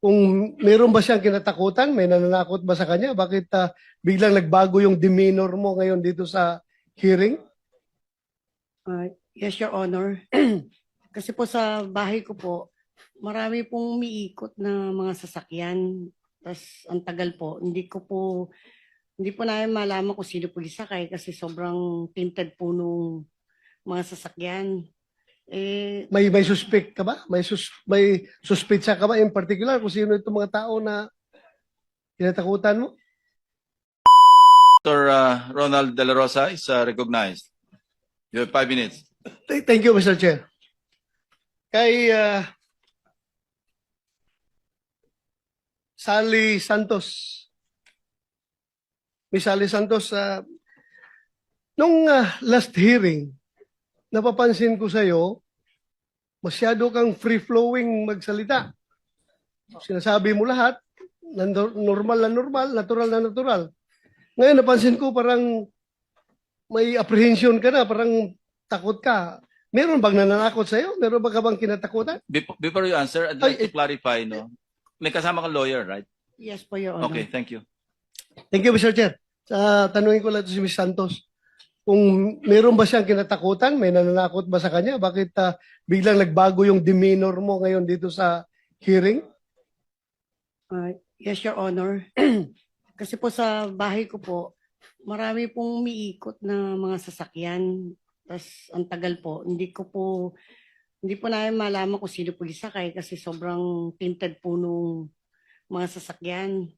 Kung meron ba siyang kinatakutan, may nananakot ba sa kanya? Bakit biglang nagbago yung demeanor mo ngayon dito sa hearing? Yes, Your Honor. Kasi po sa bahay ko po, marami pong umiikot na mga sasakyan. Tapos ang tagal po, hindi po namin malaman kung sino po sakay kasi sobrang tinted po nung mga sasakyan. May suspect ka ba? May suspetsa ka ba in particular kung sino itong mga tao na kinatakutan mo? Dr. Ronald De La Rosa is recognized. You have 5 minutes. Thank you, Mr. Chair. Kay Sally Santos. Miss Sally Santos, nung last hearing, napapansin ko sa'yo, masyado kang free-flowing magsalita. Sinasabi mo lahat, normal na normal, natural na natural. Ngayon, napansin ko parang may apprehension ka na, parang takot ka. Meron bang nananakot sa'yo? Meron ba ka bang kinatakutan? Before you answer, I'd like to clarify, no? May kasama kang lawyer, right? Yes po, Your Honor. Okay, thank you. Thank you, Mr. Chair. Tanungin ko lang ito si Ms. Santos. Kung meron ba siyang kinatakutan, may nananakot ba sa kanya? Bakit biglang nagbago yung demeanor mo ngayon dito sa hearing? Yes, Your Honor. Kasi po sa bahay ko po, marami pong umiikot na mga sasakyan. Tapos ang tagal po, hindi po namin malaman kung sino po sakay kasi sobrang tinted po nung mga sasakyan.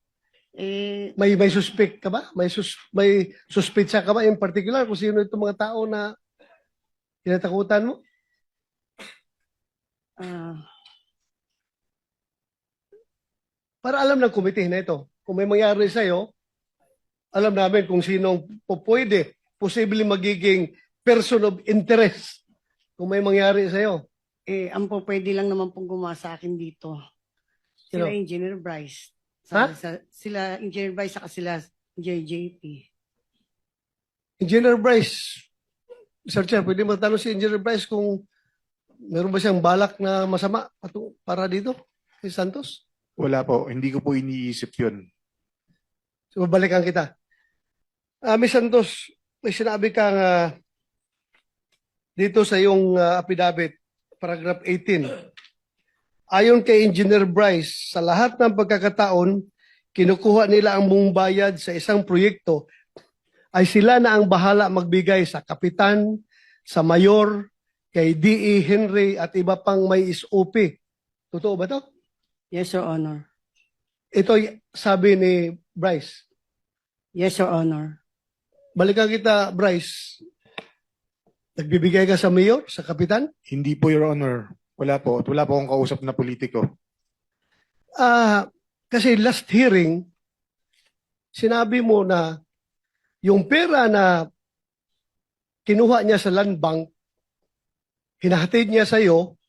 May suspect ka ba? May suspetsa ka ba in particular kung sino itong mga tao na kinatakutan mo? Para alam ng komite na ito, kung may mangyari sa'yo, alam namin kung sino pwede, posible magiging person of interest kung may mangyari sa'yo. Ang po pwede lang naman pong gumawa sa akin dito. Sila Sino? Engineer Bryce. Ha? Sila Engineer Bryce saka sila JJP. Engineer Bryce, Sir Chair, pwede matanong si Engineer Bryce kung meron ba siyang balak na masama para dito kay Santos? Wala po. Hindi ko po iniisip yun. So, balikan kita. Ms. Santos, may sinabi kang dito sa iyong affidavit, paragraph 18. Ayon kay Engineer Bryce, sa lahat ng pagkakataon, kinukuha nila ang buong bayad sa isang proyekto ay sila na ang bahala magbigay sa kapitan, sa mayor, kay D.E. Henry at iba pang may SOP. Totoo ba to? Yes, Your Honor. Ito sabi ni Bryce. Yes, Your Honor. Balikan kita, Bryce. Nagbibigay ka sa mayor, sa kapitan? Hindi po, Your Honor. Wala po. At wala po akong kausap na politiko. Kasi last hearing, sinabi mo na yung pera na kinuha niya sa land bank, hinahatid niya sa iyo,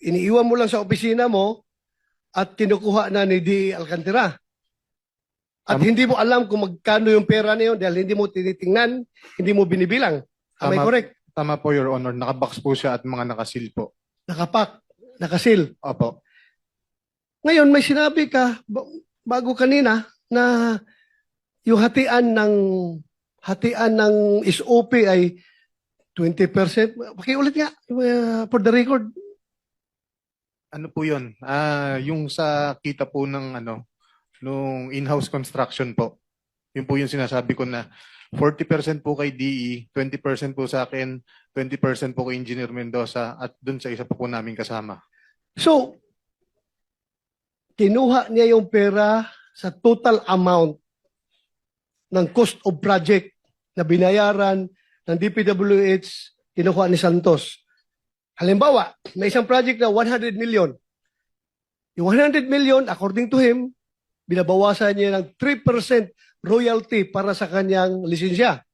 iniiwan mo lang sa opisina mo, at kinukuha na ni D. Alcantara. At hindi mo alam kung magkano yung pera na yun dahil hindi mo tinitingnan, hindi mo binibilang. Am I correct? Tama po, Your Honor. Nakabox po siya at mga nakasil po. Nakapak, nakasil. Opo. Ngayon, may sinabi ka bago kanina na yung hatian ng SOP ay 20%. Pakiulit nga for the record. Ano po yun? Yung sa kita po ng nung in-house construction po. Yun po yung sinasabi ko na 40% po kay DE, 20% po sa akin, 20% po kay Engineer Mendoza at dun sa isa po namin kasama. So, kinuha niya yung pera sa total amount ng cost of project na binayaran ng DPWH, kinuha ni Santos. Halimbawa, may isang project na 100 million. Yung 100 million, according to him, binabawasan niya ng 3% royalty para sa kanyang lisensya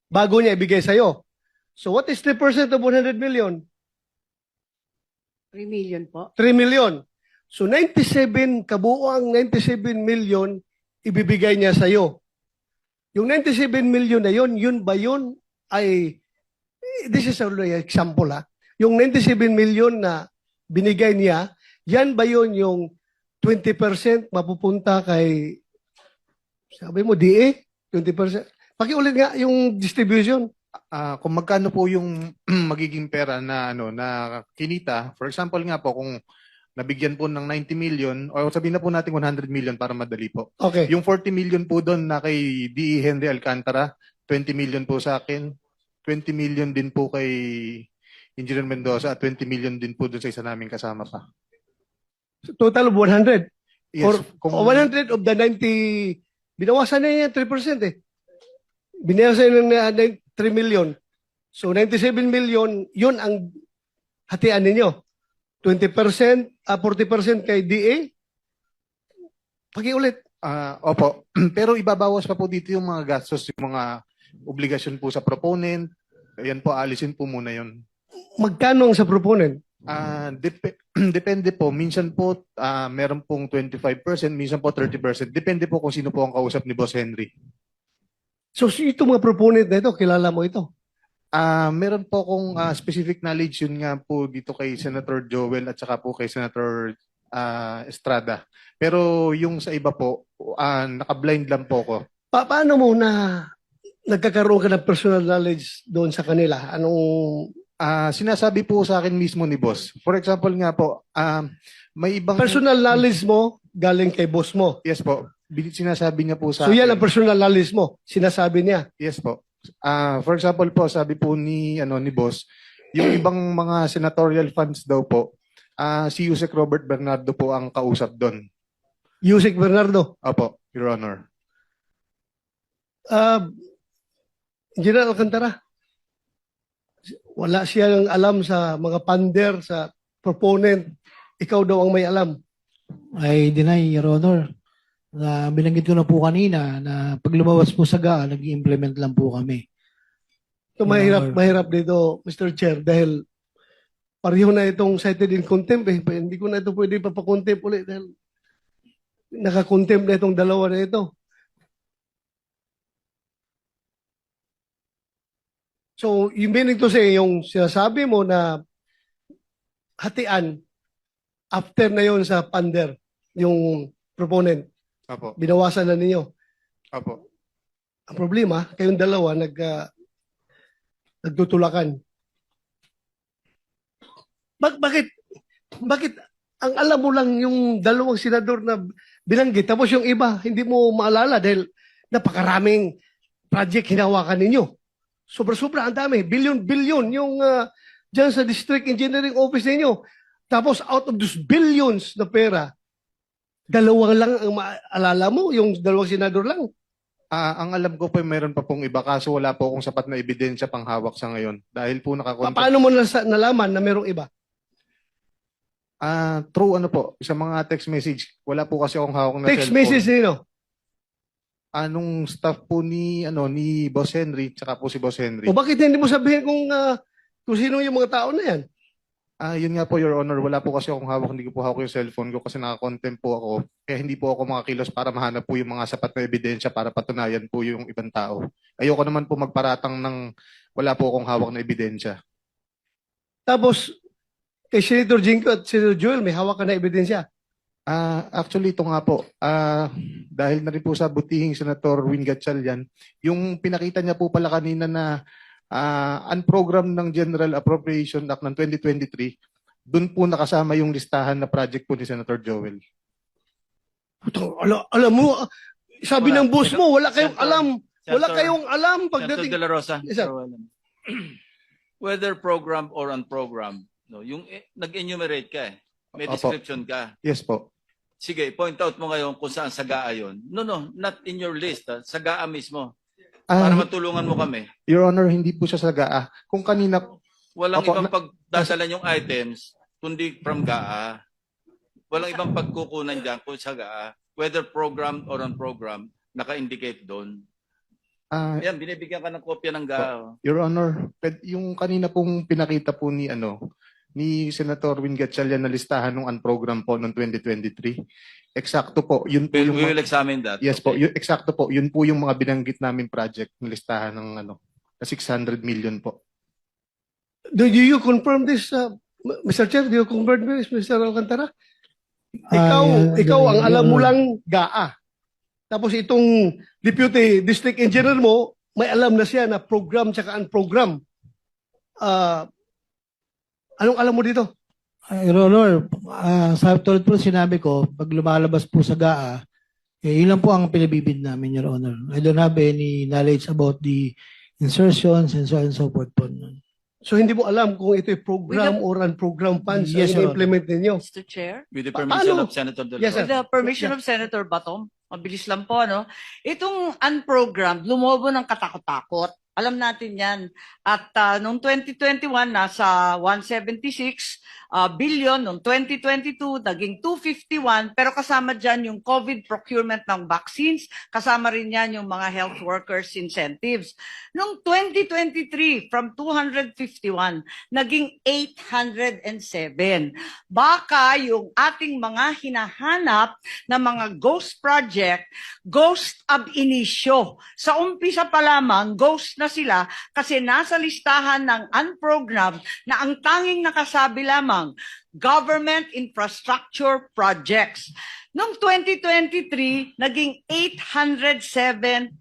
bago niya ibigay sa'yo. So what is 3% of 100 million? 3 million po. 3 million. So 97, kabuoang 97 million ibibigay niya sa'yo. Yung 97 million na yun ba yun ay, this is only an example ha, yung 97 million na binigay niya, yan ba yun yung 20% mapupunta kay, sabi mo, DA? 20%. Pakiulit nga yung distribution. Kung magkano po yung magiging pera na na kinita, for example nga po kung nabigyan po ng 90 million o sabihin na po natin 100 million para madali po. Okay. Yung 40 million po doon na kay D.E. Henry Alcantara, 20 million po sa akin, 20 million din po kay Engineer Mendoza at 20 million din po doon sa isa naming kasama pa. Total of 100. Yes, Or kung 100 of the 90, binawasan na yan 3% eh. Binawasan na 3 million. So 97 million, yun ang hatian ninyo. 20%, 40% kay DA. Pakiulit. Opo. Pero ibabawas pa po dito yung mga gastos, yung mga obligasyon po sa proponent. Ayan po, alisin po muna yun. Magkano ang sa proponent? Depende po. Minsan po, meron pong 25%, minsan po 30%. Depende po kung sino po ang kausap ni Boss Henry. So ito mga proponent na ito, kilala mo ito? Meron po akong specific knowledge yun nga po dito kay Senator Joel at saka po kay Senator Estrada. Pero yung sa iba po, naka-blind lang po ko. Paano mo na nagkakaroon ka ng personal knowledge doon sa kanila? Anong Sinasabi po sa akin mismo ni Boss. For example nga po, may ibang... personal knowledge mo galing kay boss mo? Yes po. Sinasabi niya po sa So yan akin. ang personal knowledge mo, sinasabi niya. Yes po. For example po, sabi po ni Boss, yung ibang mga senatorial funds daw po, si Yusek Robert Bernardo po ang kausap doon. Yusek Bernardo. Opo, Your Honor. General Alcantara, wala siyang alam sa mga pander, sa proponent. Ikaw daw ang may alam. I deny, Your Honor. Na binanggit ko na po kanina na pag lumabas po sa GAA, nag-implement lang po kami. So mahirap dito, Mr. Chair, dahil pareho na itong cited in contempt eh. Hindi ko na ito pwede papakontempt ulit dahil nakakontempt na itong dalawa na ito. So, you meaning to say, yung sinasabi mo na hatian after na yon sa pander, yung proponent, Opo. binawasan na ninyo. Opo. Ang problema, kayong dalawa nagtutulakan. Bakit ang alam mo lang yung dalawang senador na binanggit, tapos yung iba, hindi mo maalala dahil napakaraming project hinawakan ninyo. Sobra-sobra, ang dami. Billion-billion yung dyan sa District Engineering Office ninyo. Tapos out of those billions na pera, dalawa lang ang maalala mo, yung dalawang senador lang. Ang alam ko po, mayroon pa pong iba kaso wala po akong sapat na ebidensya pang hawak sa ngayon. Dahil po nakakontact. Paano mo nalaman na merong iba? True sa mga text message. Wala po kasi akong hawak na Text cellphone. message nino. Anong staff po ni Boss Henry, tsaka po si Boss Henry. O bakit hindi mo sabihin kung sino yung mga tao na yan? Yun nga po, Your Honor, wala po kasi akong hawak, hindi ko po hawak yung cellphone ko kasi naka-contempt po ako. Kaya hindi po ako makakilos para mahanap po yung mga sapat na ebidensya para patunayan po yung ibang tao. Ayoko naman po magparatang ng wala po akong hawak na ebidensya. Tapos, kay Senator Jinko at Senator Joel, may hawak ka na ebidensya. Actually, ito nga po, dahil na rin po sa butihing Senator Win Gatchalian, yung pinakita niya po pala kanina na unprogram ng General Appropriation Act ng 2023, doon po nakasama yung listahan na project po ni Senator Joel. Alam mo, sabi Wala. ng boss mo, wala kayong Senator- alam. Wala Senator- kayong alam Senator pagdating. De La Rosa, Yes, sir. whether program or unprogram, no, yung nag-enumerate ka may Opo. description ka. Yes po. Sige, point out mo ngayon kung saan sagaa yun. No, not in your list. Sagaa mismo. Ah, Para matulungan mo kami. Your Honor, hindi po siya sa GAA. Kung kanina, Walang Opo, ibang pagdadalan yung items, kundi from GAA. Walang ibang pagkukunan dyan kung sa GAA. Whether program or unprogram, naka-indicate doon. Yan, binibigyan ka ng kopya ng GAA. oh. Your Honor, yung kanina pong pinakita po ni Senator Win Gatchalian na listahan ng unprogram po noong 2023. Eksakto po, yun po We yung will examine that. yes po, Okay. eksakto po, yun po yung mga binanggit namin project ng listahan ng na 600 million po. Do you confirm this, Mr. Chair? Do you confirm this, Mr. Alcantara? Ikaw ang alam mo Your Honor. lang GAA. Tapos itong Deputy District Engineer mo, may alam na siya na program tsaka unprogram. Anong alam mo dito? Your Honor, sa tulad po sinabi ko, pag lumalabas po sa GAA, yun lang po ang pinabibid namin, Your Honor. I don't have any knowledge about the insertions and so on and so forth po. So hindi mo alam kung ito ay program or unprogram funds Yes, ang Your Honor. implement ninyo. Mr. Chair, With the Paano? permission of Senator De La Yes, sir. with the permission of Senator Batom, mabilis lang po, ano? Itong unprogrammed, lumobo ng katakot-takot. Alam natin yan. At noong 2021, nasa 176 billion. Noong 2022, naging 251. Pero kasama dyan yung COVID procurement ng vaccines. Kasama rin yan yung mga health workers incentives. Noong 2023, from 251, naging 807. Baka yung ating mga hinahanap na mga ghost project, ghost ab initio. Sa umpisa pa lamang, ghost na sila kasi nasa listahan ng unprogrammed na ang tanging nakasabi lamang, government infrastructure projects. Noong 2023, naging 807.16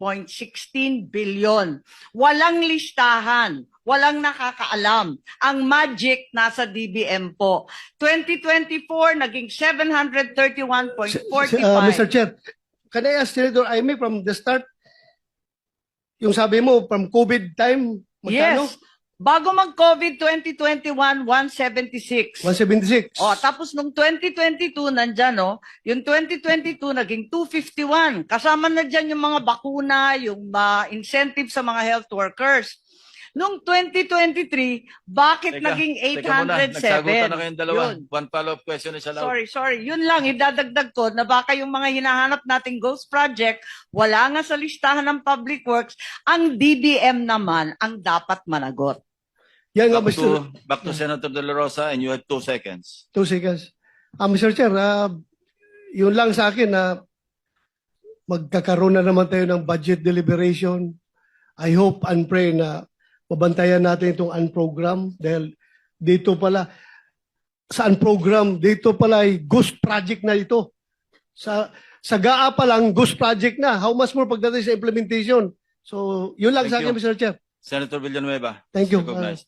billion. Walang listahan. Walang nakakaalam. Ang magic nasa DBM po. 2024, naging 731.45. Mr. Chair, can I ask Senator Aimee from the start? Yung sabi mo, from COVID time, magkano? Yes. Bago mag-COVID 2021, 176. 176. O, tapos nung 2022, nandyan, no? Yung 2022, naging 251. Kasama na dyan yung mga bakuna, yung incentive sa mga health workers. Nung 2023, bakit naging Teka muna, nagsagutan na 807? kayong dalawa. Yun. One follow-up question is allowed. Sorry. Yun lang, idadagdag ko na baka yung mga hinahanap nating ghost project, wala nga sa listahan ng public works, ang DBM naman ang dapat managot. Yan nga, Mr. Back to Senator De La Rosa and you have 2 seconds. 2 seconds. Mr. Chair, yun lang sa akin na magkakaroon na naman tayo ng budget deliberation. I hope and pray na mabantayan natin itong unprogram dahil dito pala, sa unprogram, dito pala ay ghost project na ito. Sa GAA pa lang, ghost project na. How much more pagdating sa implementation? So, yun lang sa Thank akin, you. Mr. Chair. Senator Villanueva. Thank you. recognized.